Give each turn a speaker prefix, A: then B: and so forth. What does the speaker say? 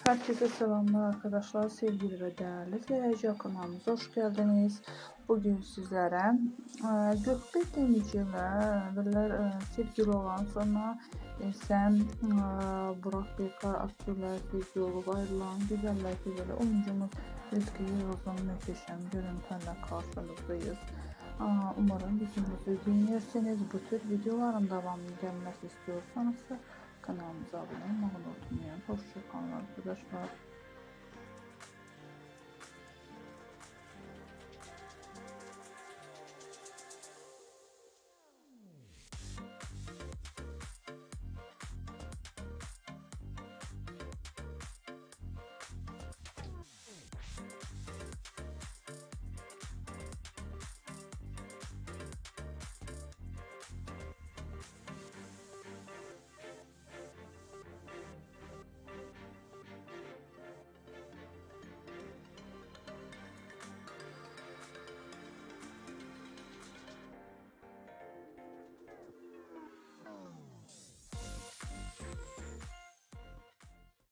A: Herkese selamlar arkadaşlar, sevgili ve değerli izleyiciler, kanalımıza hoş geldiniz. Bugün sizlere Gökbek Demirci ve sevgili olan sonra sen Burak Bekar aktörler sevgili olup ayrılan güzeller güzeli oyuncumuz Özge Yıldız'ın muhteşem görüntülerle karşınızdayız. Umarım videomuzu beğenirseniz, bu tür videoların devamlı gelmesi istiyorsanız kanalımıza abone olmayı unutmayın. Hoşça kalın arkadaşlar.